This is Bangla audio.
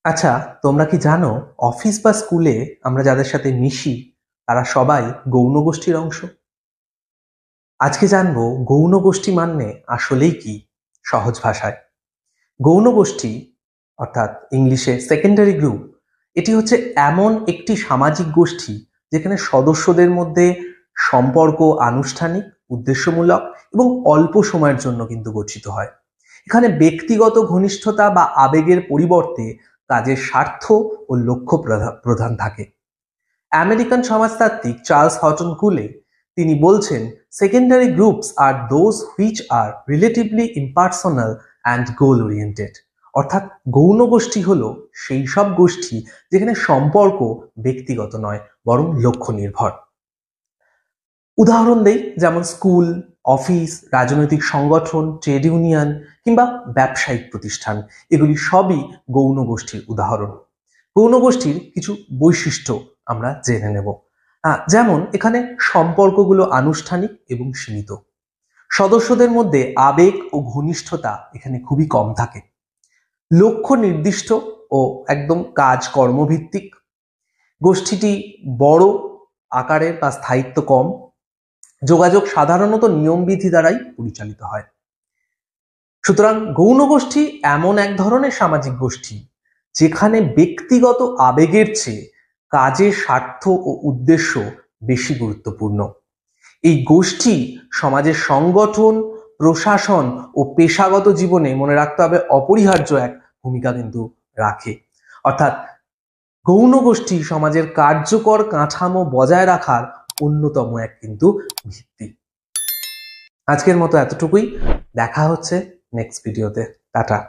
আচ্ছা, তোমরা কি জানো অফিস বা স্কুলে আমরা যাদের সাথে মিশি তারা সবাই গৌণ গোষ্ঠীর অংশ? আজকে জানবো গৌণ গোষ্ঠী মানে আসলেই কি। সহজ ভাষায়, গৌণ গোষ্ঠী অর্থাৎ ইংলিশে সেকেন্ডারি গ্রুপ, এটি হচ্ছে এমন একটি সামাজিক গোষ্ঠী যেখানে সদস্যদের মধ্যে সম্পর্ক আনুষ্ঠানিক, উদ্দেশ্যমূলক এবং অল্প সময়ের জন্য কিন্তু গঠিত হয়। এখানে ব্যক্তিগত ঘনিষ্ঠতা বা আবেগের পরিবর্তে কাজের স্বার্থ ও লক্ষ্য প্রধান থাকে। আমেরিকান সমাজতাত্ত্বিক চার্লস হটন কুলে তিনি বলছেন, secondary groups are those which are relatively impersonal and goal oriented. অর্থাৎ গৌণ গোষ্ঠী হলো সেই সব গোষ্ঠী যেখানে সম্পর্ক ব্যক্তিগত নয় বরং লক্ষ্য নির্ভর। উদাহরণ দেই, যেমন স্কুল, অফিস, রাজনৈতিক সংগঠন, ট্রেড ইউনিয়ন কিংবা ব্যবসায়িক প্রতিষ্ঠান, এগুলি সবই গৌণ গোষ্ঠীর উদাহরণ। গৌণ গোষ্ঠীর কিছু বৈশিষ্ট্য আমরা জেনে নেব। যেমন এখানে সম্পর্কগুলো আনুষ্ঠানিক এবং সীমিত, সদস্যদের মধ্যে আবেগ ও ঘনিষ্ঠতা এখানে খুবই কম থাকে, লক্ষ্য নির্দিষ্ট ও একদম কাজ কর্মভিত্তিক, গোষ্ঠীটি বড় আকারের বা স্থায়িত্ব কম, যোগাযোগ সাধারণত নিয়মবিধি দ্বারাই পরিচালিত হয়। সুতরাং গৌণ গোষ্ঠী এমন এক ধরনের সামাজিক গোষ্ঠী যেখানে ব্যক্তিগত আবেগের চেয়ে কাজের স্বার্থ ও উদ্দেশ্য বেশি গুরুত্বপূর্ণ। এই গোষ্ঠী সমাজের সংগঠন, প্রশাসন ও পেশাগত জীবনে, মনে রাখতে হবে, অপরিহার্য এক ভূমিকা কিন্তু রাখে। অর্থাৎ গৌণ গোষ্ঠী সমাজের কার্যকর কাঠামো বজায় রাখার অন্যতম এক কিন্তু ভিত্তি। আজকের মতো এতটুকুই, দেখা হচ্ছে নেক্সট ভিডিওতে। টাটা।